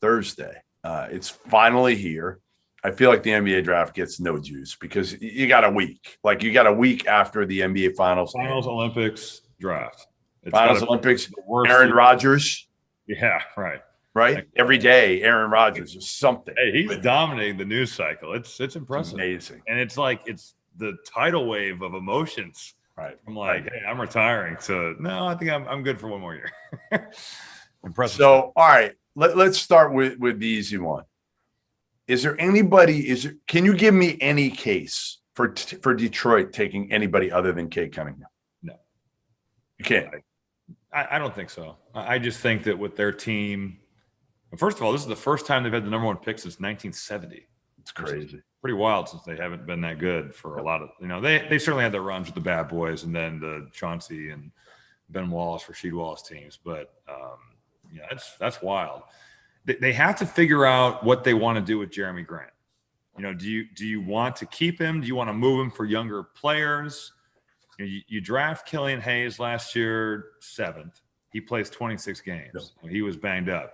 Thursday. It's finally here. I feel like the NBA draft gets no juice because you got a week. Like you got a week after the NBA finals. Finals, Olympics, draft. Finals, Olympics, Aaron Rodgers. Yeah, right. Right? Like, every day, Aaron Rodgers is something. Hey, he's dominating the news cycle. It's impressive. It's amazing. And it's like it's the tidal wave of emotions. Right. I'm like, hey, I'm retiring. So no, I think I'm good for one more year. Impressive. So, all right, let's start with the easy one. Is there anybody? Can you give me any case for Detroit taking anybody other than Cade Cunningham? No, you can't. I don't think so. I just think that with their team, first of all, this is the first time they've had the number one pick since 1970. It's crazy. Pretty wild since they haven't been that good for a lot of, they certainly had their runs with the bad boys and then the Chauncey and Ben Wallace, Rasheed Wallace teams. But that's wild. They have to figure out what they want to do with Jeremy Grant. Do you want to keep him? Do you want to move him for younger players? You draft Killian Hayes last year, 7th. He plays 26 games. Yep. He was banged up.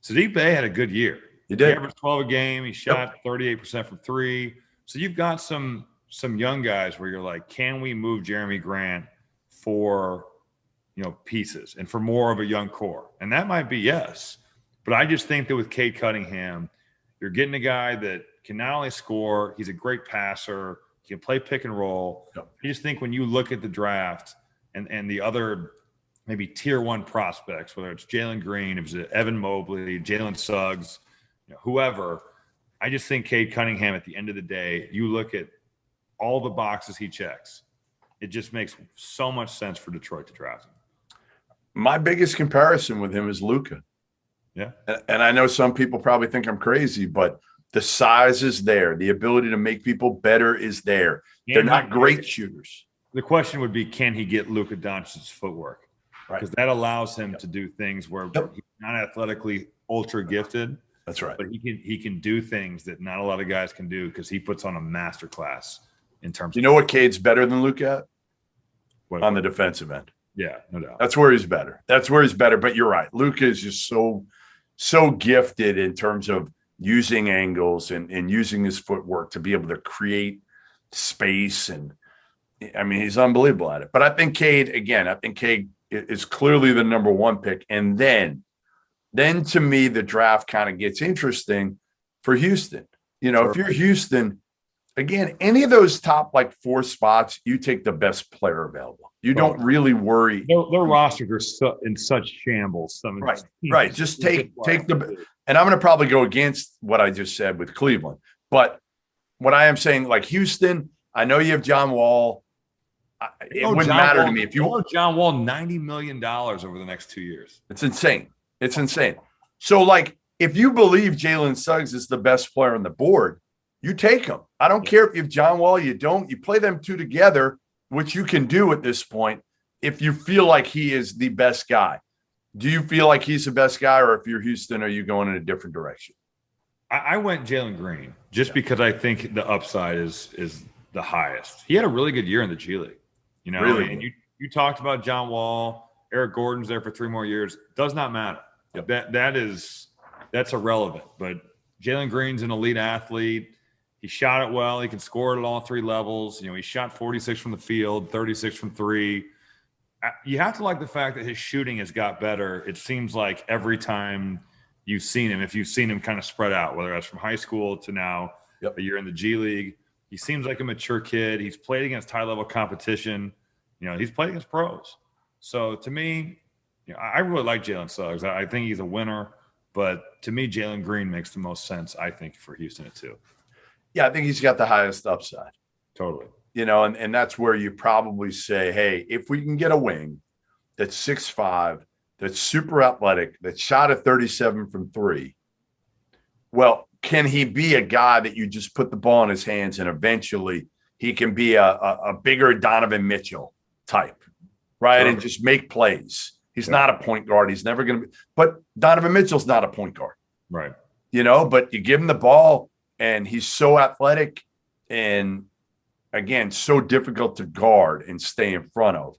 Sadiq Bey had a good year. He did. He averaged 12 a game. He shot 38% from 3. So you've got some young guys where you're like, can we move Jeremy Grant for pieces and for more of a young core? And that might be yes. But I just think that with Cade Cunningham, you're getting a guy that can not only score, he's a great passer, he can play pick and roll. Yep. I just think when you look at the draft and the other maybe tier 1 prospects, whether it's Jalen Green, if it's Evan Mobley, Jalen Suggs, whoever, I just think Cade Cunningham at the end of the day, you look at all the boxes he checks. It just makes so much sense for Detroit to draft him. My biggest comparison with him is Luka. Yeah. And I know some people probably think I'm crazy, but the size is there. The ability to make people better is there. They're not great shooters. The question would be, can he get Luka Doncic's footwork? Right. Because that allows him to do things where he's not athletically ultra gifted. That's right. But he can do things that not a lot of guys can do because he puts on a masterclass in terms of what Cade's better than Luka at? On the defensive end. Yeah, no doubt. That's where he's better. But you're right. Luka is just so gifted in terms of using angles and using his footwork to be able to create space. And I mean, he's unbelievable at it. But I think Cade is clearly the number 1 pick. And then to me, the draft kind of gets interesting for Houston. If you're Houston, again, any of those top 4 spots, you take the best player available. You don't really worry. Their rosters are in such shambles. Right. Just take the – and I'm going to probably go against what I just said with Cleveland. But what I am saying, Houston, I know you have John Wall. It wouldn't matter to me if you want John Wall $90 million over the next 2 years. It's insane. So, if you believe Jalen Suggs is the best player on the board, you take him. I don't care if you have John Wall, you don't. You play them two together, which you can do at this point if you feel like he is the best guy. Do you feel like he's the best guy, or if you're Houston, are you going in a different direction? I went Jalen Green just because I think the upside is the highest. He had a really good year in the G League, Really and you talked about John Wall. Eric Gordon's there for 3 more years. Does not matter. Yep. That's irrelevant. But Jalen Green's an elite athlete. He shot it well. He can score it at all 3 levels. He shot 46 from the field, 36 from 3. You have to like the fact that his shooting has got better. It seems like every time you've seen him, if you've seen him kind of spread out, whether that's from high school to now a year in the G League, he seems like a mature kid. He's played against high-level competition. He's played against pros. So to me, I really like Jalen Suggs. I think he's a winner. But to me, Jalen Green makes the most sense, I think, for Houston at 2. Yeah, I think he's got the highest upside. Totally. And that's where you probably say, hey, if we can get a wing that's 6'5", that's super athletic, that shot at 37 from 3, well, can he be a guy that you just put the ball in his hands and eventually he can be a bigger Donovan Mitchell type, right? Sure. And just make plays. He's not a point guard. He's never going to be – but Donovan Mitchell's not a point guard. Right. But you give him the ball and he's so athletic and, again, so difficult to guard and stay in front of.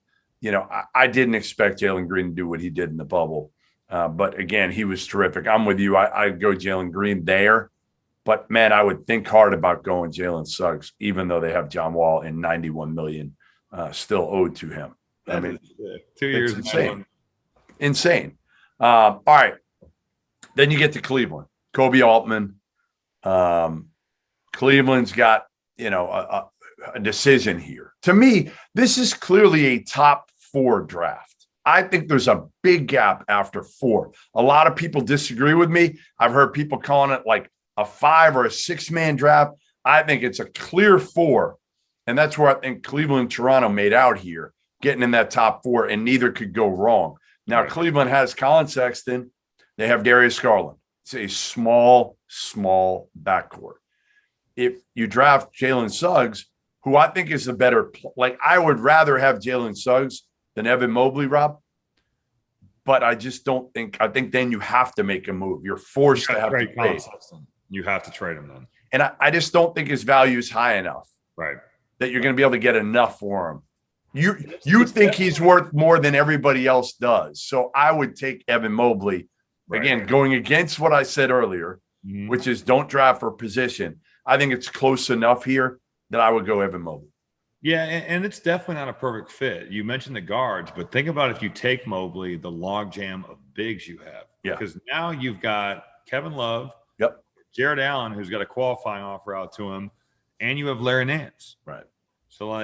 I didn't expect Jalen Green to do what he did in the bubble. But again, he was terrific. I'm with you. I'd go Jalen Green there. But man, I would think hard about going Jalen Suggs, even though they have John Wall and $91 million still owed to him. I mean, 2 years, insane. Insane. All right. Then you get to Cleveland. Kobe Altman. Cleveland's got, a decision here. To me, this is clearly a top 4 draft. I think there's a big gap after 4. A lot of people disagree with me. I've heard people calling it like a 5 or a 6-man draft. I think it's a clear 4. And that's where I think Cleveland and Toronto made out here, getting in that top 4, and neither could go wrong. Now, right. Cleveland has Colin Sexton. They have Darius Garland. It's a small backcourt. If you draft Jalen Suggs, who I think is the better, I would rather have Jalen Suggs than Evan Mobley, Rob. But I just don't think, I think then you have to make a move. You're forced to have to trade. You have to trade him then. And I just don't think his value is high enough. Right. That you're going to be able to get enough for him. You think he's worth more than everybody else does. So I would take Evan Mobley. Right. Again, going against what I said earlier, which is don't draft for position. I think it's close enough here that I would go Evan Mobley. Yeah, and it's definitely not a perfect fit. You mentioned the guards, but think about if you take Mobley, the logjam of bigs you have. Yeah. Because now you've got Kevin Love, Jared Allen, who's got a qualifying offer out to him, and you have Larry Nance. Right. So,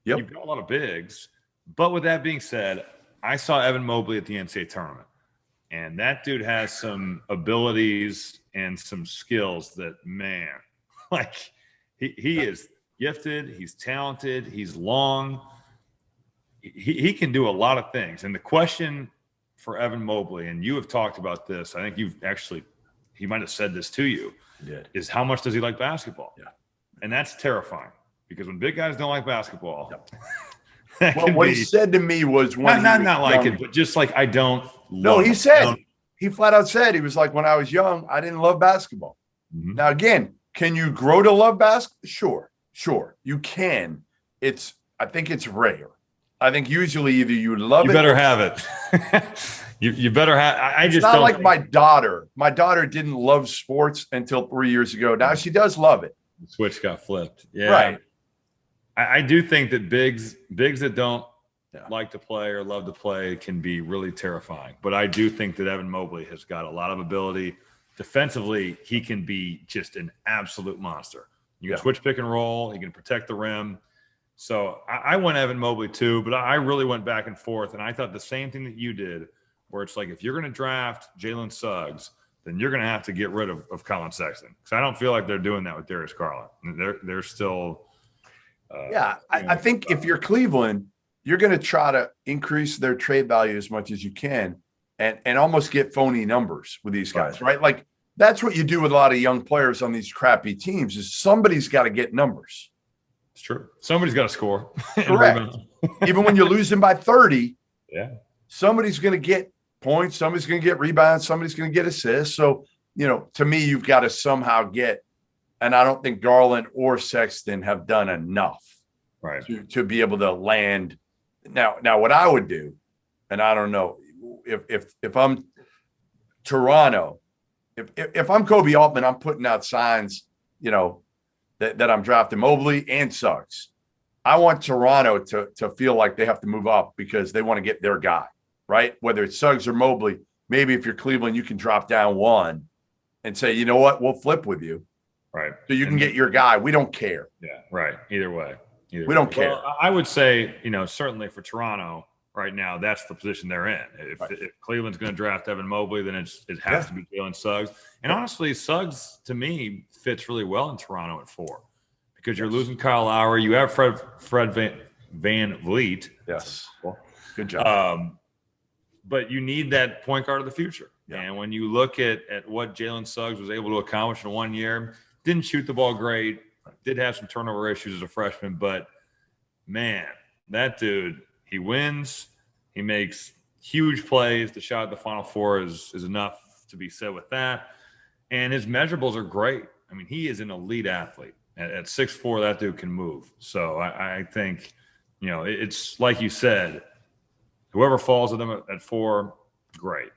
you've got a lot of bigs. But with that being said, I saw Evan Mobley at the NCAA tournament. And that dude has some abilities and some skills that, man, he is gifted. He's talented. He's long. He can do a lot of things. And the question for Evan Mobley, and you have talked about this, I think he might have said this to you, is how much does he like basketball? Yeah. And that's terrifying because when big guys don't like basketball, well, what he said to me was when not like it, but just I don't. No, he said, he flat out said, he was like, when I was young, I didn't love basketball. Mm-hmm. Now, again, can you grow to love basketball? Sure, you can. I think it's rare. I think usually either you love it. You better have it. you better have. I just it's not don't like my daughter. My daughter didn't love sports until 3 years ago. Now she does love it. The switch got flipped. Yeah. Right. I do think that bigs that don't like to play or love to play can be really terrifying. But I do think that Evan Mobley has got a lot of ability. Defensively, he can be just an absolute monster. You can switch pick and roll. He can protect the rim. So I went Evan Mobley too, but I really went back and forth. And I thought the same thing that you did, where it's if you're going to draft Jalen Suggs, then you're going to have to get rid of Colin Sexton. Because I don't feel like they're doing that with Darius Garland. They're still I think if you're Cleveland, you're going to try to increase their trade value as much as you can and almost get phony numbers with these guys, right? That's what you do with a lot of young players on these crappy teams is somebody's got to get numbers. It's true. Somebody's got to score. Correct. Even when you're losing by 30, somebody's going to get points. Somebody's going to get rebounds. Somebody's going to get assists. So, to me, you've got to somehow get, and I don't think Garland or Sexton have done enough to be able to land. Now what I would do, and I don't know if I'm Toronto, if I'm Kobe Altman, I'm putting out signs, that I'm drafting Mobley and Suggs. I want Toronto to feel like they have to move up because they want to get their guy, right? Whether it's Suggs or Mobley, maybe if you're Cleveland, you can drop down one and say, you know what, we'll flip with you. Right. So you can get your guy. We don't care. Yeah, right. Either way. We don't care. Well, I would say, certainly for Toronto right now, that's the position they're in. If Cleveland's going to draft Evan Mobley, then it has to be Jalen Suggs. And honestly, Suggs, to me, fits really well in Toronto at 4 because you're losing Kyle Lowry. You have Fred Van Vliet. Yes. Good job. But you need that point guard of the future. Yeah. And when you look at what Jalen Suggs was able to accomplish in 1 year, didn't shoot the ball great, did have some turnover issues as a freshman, but, man, that dude, he wins. He makes huge plays. The shot at the Final Four is enough to be said with that. And his measurables are great. I mean, he is an elite athlete. At 6'4", that dude can move. So I think, it's like you said, whoever falls with him at 4, great.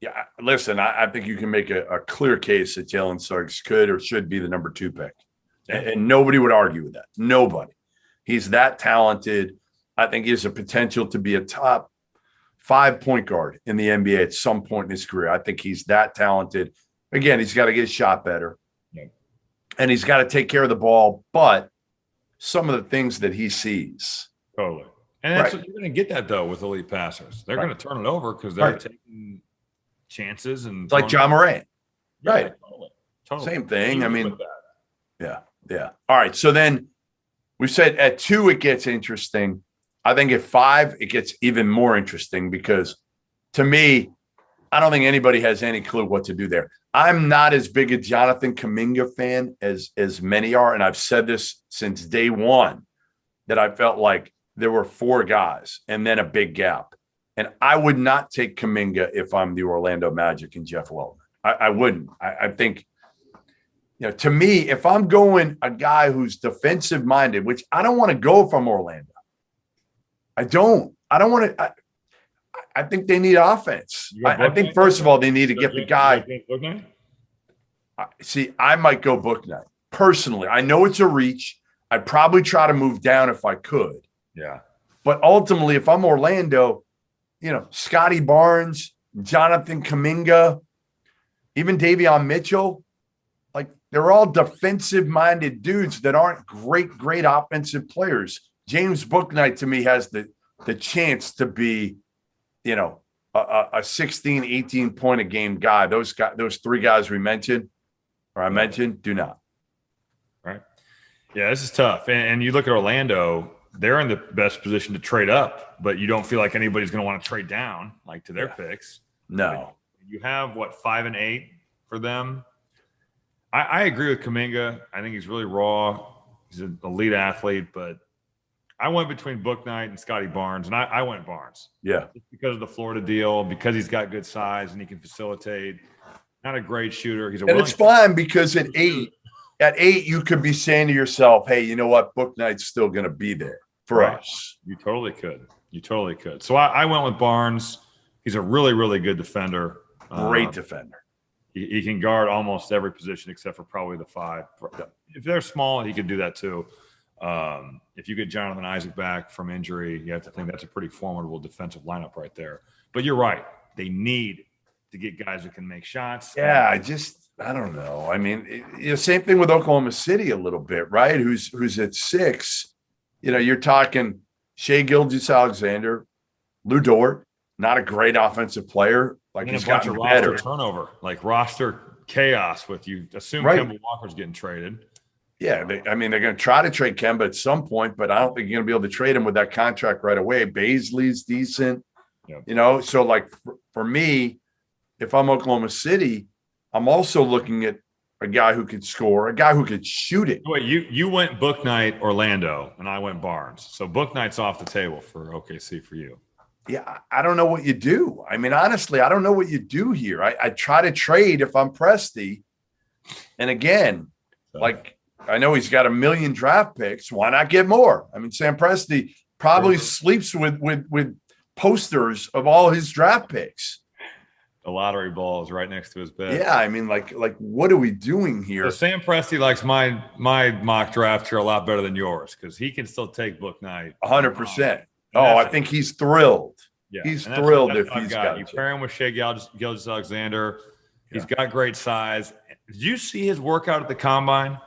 Yeah, listen, I think you can make a clear case that Jalen Suggs could or should be the number 2 pick. And nobody would argue with that. Nobody. He's that talented. I think he has a potential to be a top 5 point guard in the NBA at some point in his career. I think he's that talented. Again, he's got to get his shot better. Yeah. And he's got to take care of the ball. But some of the things that he sees. Totally. And that's what you're going to get that, though, with elite passers. They're going to turn it over because they're taking chances. And it's like John Morant. Yeah, right. Totally. Same thing. I mean, yeah. All right. So then we said at 2, it gets interesting. I think at 5, it gets even more interesting because to me, I don't think anybody has any clue what to do there. I'm not as big a Jonathan Kuminga fan as many are. And I've said this since day one that I felt like there were 4 guys and then a big gap. And I would not take Kuminga if I'm the Orlando Magic and Jeff Weltman. I wouldn't. I think, to me, if I'm going a guy who's defensive minded, which I don't want to go if I'm Orlando. I don't want to. I think they need offense. I think, first of all, they need to get the guy. See, I might go Bouknight. Personally, I know it's a reach. I'd probably try to move down if I could. Yeah. But ultimately, if I'm Orlando, Scotty Barnes, Jonathan Kuminga, even Davion Mitchell, like they're all defensive-minded dudes that aren't great offensive players. James Bouknight, to me, has the chance to be, a 16, 18 point a game guy. Those 3 guys we mentioned, or I mentioned, do not. Right. Yeah, this is tough. And you look at Orlando, they're in the best position to trade up, but you don't feel like anybody's going to want to trade down, like to their picks. No. You have, 5 and 8 for them. I agree with Kuminga. I think he's really raw. He's an elite athlete, but I went between Bouknight and Scotty Barnes, and I went Barnes. Yeah. Just because of the Florida deal, because he's got good size and he can facilitate. Not a great shooter. And it's fine because at 8, you could be saying to yourself, hey, you know what? Bouknight's still going to be there for us. You totally could. So I went with Barnes. He's a really, really good defender. Great defender. He can guard almost every position except for probably the 5. If they're small, he could do that too. If you get Jonathan Isaac back from injury, you have to think that's a pretty formidable defensive lineup right there. But you're right. They need to get guys who can make shots. Yeah, I don't know. I mean, same thing with Oklahoma City a little bit, right? Who's at 6. You're talking Shai Gilgeous-Alexander, Lou Dort, not a great offensive player. Like he's gotten better. Roster turnover, like roster chaos with you. Assume Kemba Walker's getting traded. Yeah, they're going to try to trade Kemba at some point, but I don't think you're going to be able to trade him with that contract right away. Baisley's decent, So like for me, if I'm Oklahoma City, I'm also looking at a guy who could score, a guy who could shoot it. Wait, you went Bouknight, Orlando, and I went Barnes. So Bouknight's off the table for OKC for you. Yeah, I don't know what you do. I mean, honestly, I don't know what you do here. I try to trade if I'm Presti. And again, I know he's got 1 million draft picks. Why not get more? I mean, Sam Presti probably sleeps with posters of all his draft picks. The lottery ball is right next to his bed. Yeah, I mean, like what are we doing here? So Sam Presti likes my mock draft here a lot better than yours because he can still take Bouknight. 100%. I think he's thrilled. Yeah, he's thrilled if he's got. You pair him with Shai Gilgeous-Alexander. He's got great size. Did you see his workout at the combine?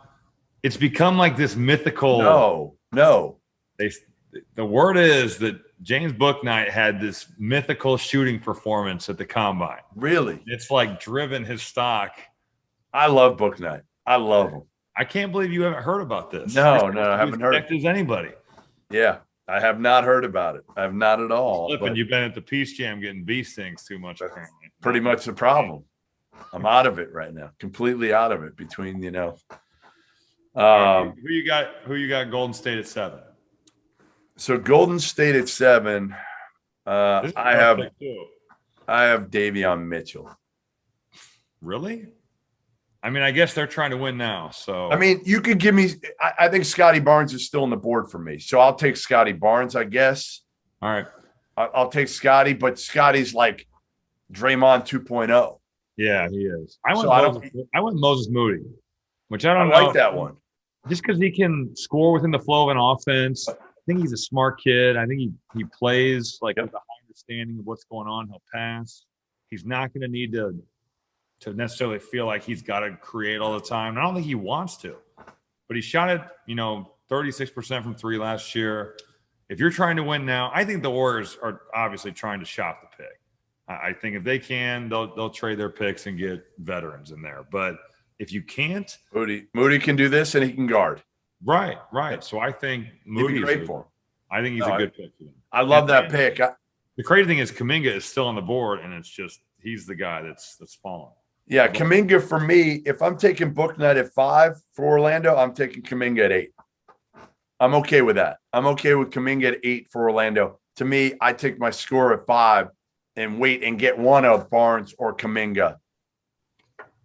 It's become like this mythical. No. The word is that James Bouknight had this mythical shooting performance at the combine. Really? It's like driven his stock. I love Bouknight. I love him. I can't believe you haven't heard about this. No, I haven't heard. As anybody. Yeah, I have not heard about it. I have not at all. But you've been at the Peace Jam getting bee stings too much, apparently. Pretty much the problem. I'm out of it right now. Completely out of it between, who you got Golden State at 7? So Golden State at 7, I have Davion Mitchell. Really? I mean, I guess they're trying to win now. So I mean, you could give me. I think Scotty Barnes is still on the board for me, so I'll take Scotty Barnes, I guess. All right, I'll take Scotty, but Scotty's like Draymond 2.0. Yeah, he is. I went Moses Moody, which I I don't know. like that one. Just because he can score within the flow of an offense. I think he's a smart kid. I think he plays with a high understanding of what's going on. He'll pass. He's not going to need to necessarily feel like he's got to create all the time. I don't think he wants to, but he shot it, 36% from three last year. If you're trying to win now, I think the Warriors are obviously trying to shop the pick. I think if they can, they'll trade their picks and get veterans in there. But if you can't, Moody can do this and he can guard. Right. So I think Moody's great for him. I think he's a good pick for them. I love that pick. The crazy thing is Kuminga is still on the board, and it's just he's the guy that's fallen. Yeah, Kuminga for me, if I'm taking Booknight at 5 for Orlando, I'm taking Kuminga at 8. I'm okay with that. I'm okay with Kuminga at 8 for Orlando. To me, I take my score at 5 and wait and get one of Barnes or Kuminga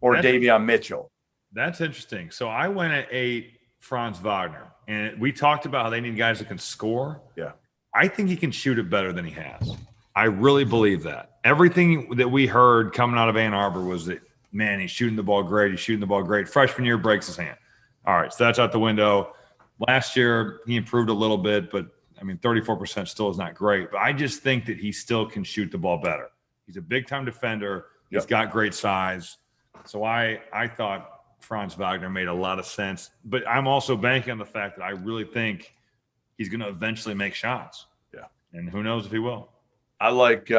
or Davion Mitchell. That's interesting. So I went at 8, Franz Wagner, and we talked about how they need guys that can score. Yeah. I think he can shoot it better than he has. I really believe that. Everything that we heard coming out of Ann Arbor was that, man, he's shooting the ball great. Freshman year breaks his hand. All right, so that's out the window. Last year, he improved a little bit, but, 34% still is not great. But I just think that he still can shoot the ball better. He's a big-time defender. He's got great size. So I thought Franz Wagner made a lot of sense. But I'm also banking on the fact that I really think he's going to eventually make shots. Yeah. And who knows if he will. I like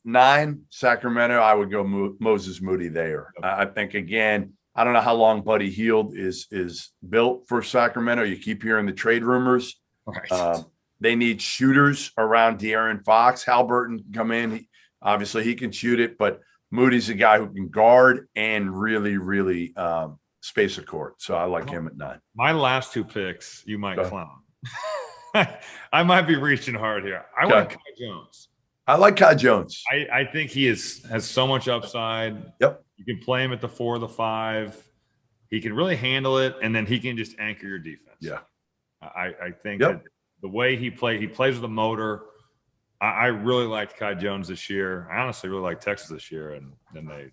9, Sacramento. I would go Moses Moody there. I think, again, I don't know how long Buddy Hield is built for Sacramento. You keep hearing the trade rumors. Right. They need shooters around De'Aaron Fox. Halliburton can come in. Obviously, he can shoot it, but Moody's a guy who can guard and really, really space a court. So I like him at 9. My last 2 picks, you might clown. I might be reaching hard here. I want Kai Jones. I like Kai Jones. I think he has so much upside. Yep. You can play him at the 4 or the 5. He can really handle it, and then he can just anchor your defense. Yeah. I think that the way he plays with a motor. I really liked Kai Jones this year. I honestly really liked Texas this year, and then they,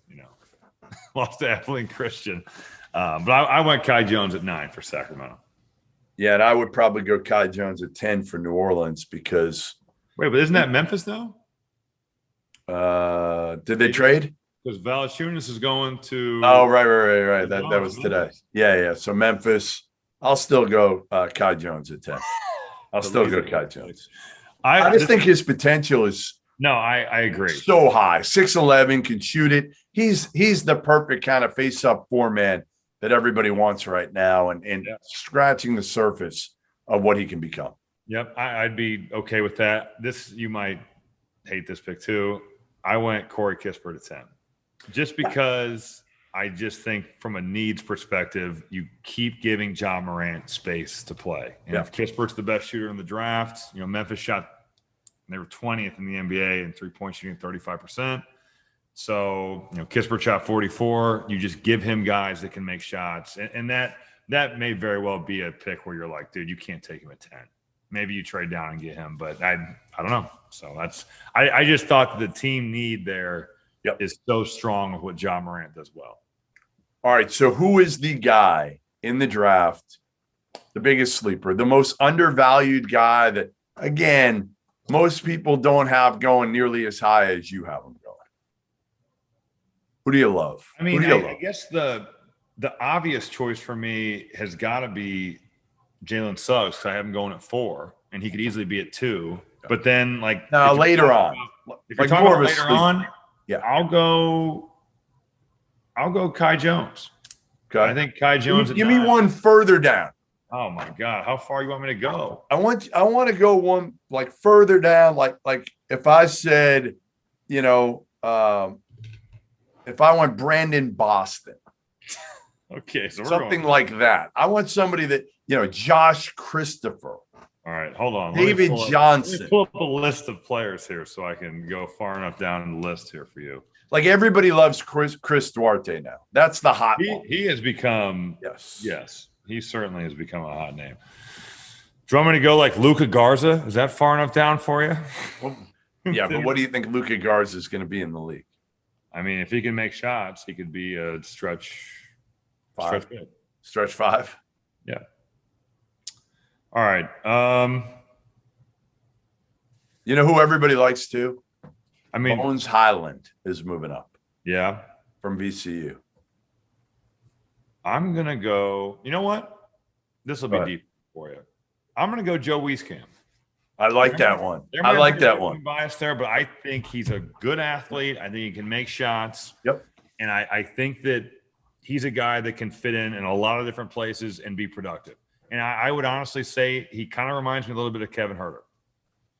lost to Abilene Christian. But I went Kai Jones at 9 for Sacramento. Yeah, and I would probably go Kai Jones at 10 for New Orleans because – Wait, but isn't that Memphis now? Did they trade? Because Valanciunas is going to – Oh, right. That was today. Yeah. So Memphis, I'll still go Kai Jones at 10. I'll still go Kai Jones. I just think his potential is – No, I agree. So high. 6'11", can shoot it. He's the perfect kind of face-up 4-man that everybody wants right now and scratching the surface of what he can become. Yep, I'd be okay with that. You might hate this pick too. I went Corey Kispert at 10. Just because I just think from a needs perspective, you keep giving Ja Morant space to play. And if Kispert's the best shooter in the draft, Memphis shot – they were 20th in the NBA in three-point shooting, 35%. So, Kispert shot 44. You just give him guys that can make shots. And that may very well be a pick where you're like, dude, you can't take him at 10. Maybe you trade down and get him, but I don't know. So I just thought the team need there is so strong with what Ja Morant does well. All right, so who is the guy in the draft, the biggest sleeper, the most undervalued guy that, again, most people don't have going nearly as high as you have them going? Who do you love? I guess the obvious choice for me has got to be Jalen Suggs, because I have him going at 4, and he could easily be at 2. But then, later on, if you're talking about later on, I'll go Kai Jones. Okay. I think Kai Jones. Give me one further down. Oh my God! How far you want me to go? I want to go one further down. Like if I said, if I went Brandon Boston. Okay, so something like that. I want somebody that Josh Christopher. All right, hold on. David Johnson. Let me pull up a list of players here so I can go far enough down in the list here for you. Like everybody loves Chris Duarte now. That's the hot one. He has become yes. He certainly has become a hot name. Do you want me to go like Luka Garza? Is that far enough down for you? Well, yeah, but what do you think Luka Garza is going to be in the league? I mean, if he can make shots, he could be a stretch Five. good. Stretch 5. Yeah. All right. You know who everybody likes too? I mean, Bones Highland is moving up. Yeah. From VCU. I'm gonna go. You know what? This will be deep for you. I'm gonna go Joe Wieskamp. I like that one. I like that one. Bias there, but I think he's a good athlete. I think he can make shots. Yep. And I think that he's a guy that can fit in a lot of different places and be productive. And I would honestly say he kind of reminds me a little bit of Kevin Huerter.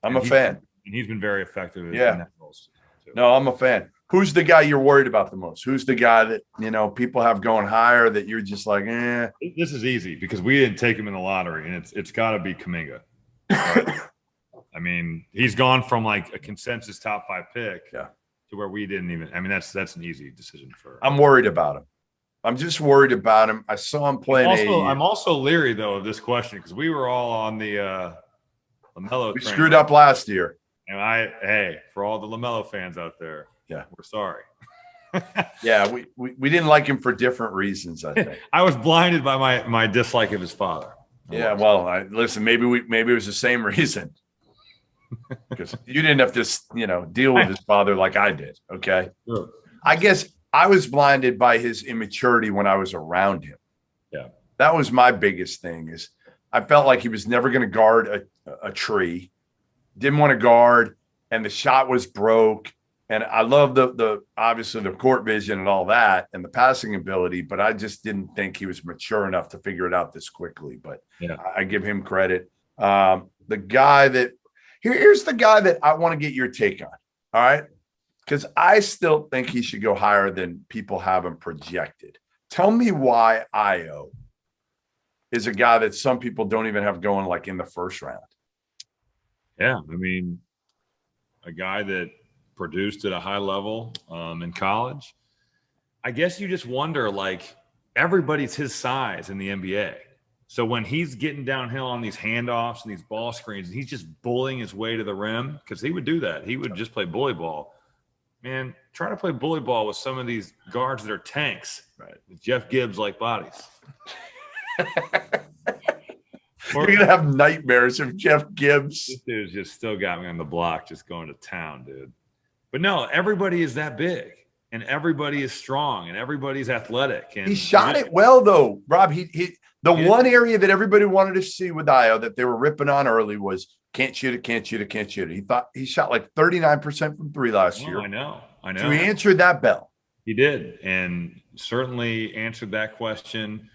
I'm a fan. And he's been very effective in that role too. No, I'm a fan. Who's the guy you're worried about the most? Who's the guy that, you know, people have going higher that you're just like, eh? This is easy because we didn't take him in the lottery, and it's got to be Kuminga. I mean, he's gone from like a consensus top 5 pick to where we didn't even. I mean, that's an easy decision for. I'm worried about him. I'm just worried about him. I saw him playing. I'm also leery though of this question because we were all on the LaMelo. We screwed up last year. And hey, for all the LaMelo fans out there, we're sorry. Yeah, we didn't like him for different reasons, I think. I was blinded by my dislike of his father. Yeah, well, listen, maybe it was the same reason. Because you didn't have to, deal with his father like I did, okay? Sure. I guess I was blinded by his immaturity when I was around him. Yeah. That was my biggest thing is I felt like he was never going to guard a tree. Didn't want to guard, and the shot was broke. And I love the obviously the court vision and all that and the passing ability, but I just didn't think he was mature enough to figure it out this quickly. But I give him credit. The guy that here's the guy that I want to get your take on. All right. Because I still think he should go higher than people have him projected. Tell me why Io is a guy that some people don't even have going like in the first round. Yeah. I mean, a guy that produced at a high level in college. I guess you just wonder, like, everybody's his size in the NBA. So when he's getting downhill on these handoffs and these ball screens, and he's just bullying his way to the rim, because he would do that. He would just play bully ball. Man, try to play bully ball with some of these guards that are tanks, right? With Jeff Gibbs-like bodies. You're going to have nightmares of Jeff Gibbs. This dude's just still got me on the block just going to town, dude. But no, everybody is that big, and everybody is strong, and everybody's athletic. And he shot it well, though, Rob. One area that everybody wanted to see with Io that they were ripping on early was can't shoot it, can't shoot it, can't shoot it. He shot like 39% from 3 last year. I know. So he answered that bell. He did, and certainly answered that question.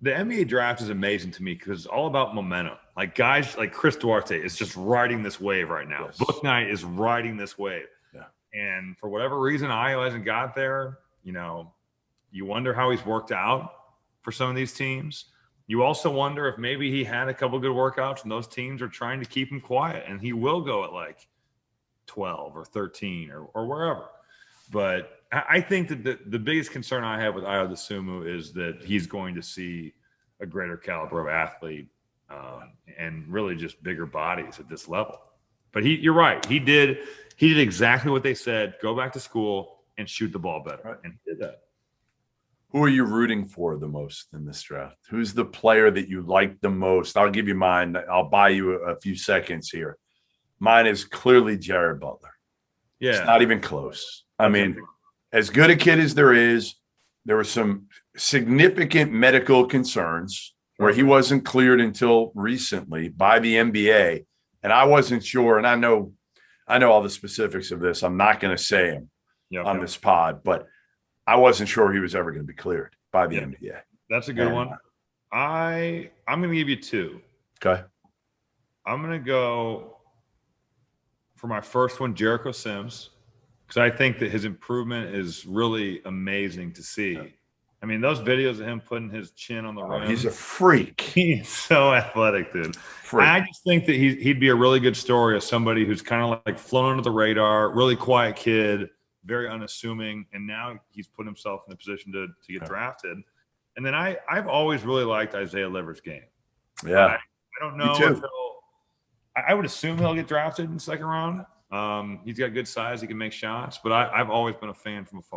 The NBA draft is amazing to me because it's all about momentum. Like guys like Chris Duarte is just riding this wave right now. Yes. Book Knight is riding this wave. And for whatever reason, Io hasn't got there. You wonder how he's worked out for some of these teams. You also wonder if maybe he had a couple good workouts and those teams are trying to keep him quiet, and he will go at like 12 or 13 or wherever. But I think that the biggest concern I have with Io DeSumo is that he's going to see a greater caliber of athlete and really just bigger bodies at this level. But you're right. He did exactly what they said. Go back to school and shoot the ball better. Right. And he did that. Who are you rooting for the most in this draft? Who's the player that you like the most? I'll give you mine. I'll buy you a few seconds here. Mine is clearly Jared Butler. Yeah. It's not even close. I mean, as good a kid as there is, there were some significant medical concerns where he wasn't cleared until recently by the NBA. And I wasn't sure, and I know all the specifics of this. I'm not going to say them on this pod, but I wasn't sure he was ever going to be cleared by the NBA. That's a good one. I'm going to give you 2. Okay. I'm going to go for my first one, Jericho Sims, because I think that his improvement is really amazing to see. Yeah. I mean, those videos of him putting his chin on the rim. He's a freak. He's so athletic, dude. Freak. I just think that he'd be a really good story of somebody who's kind of like flown under the radar, really quiet kid, very unassuming, and now he's put himself in a position to get drafted. And then I've always really liked Isaiah Liver's game. Yeah. I don't know if I would assume he'll get drafted in the second round. He's got good size. He can make shots, but I've always been a fan from afar.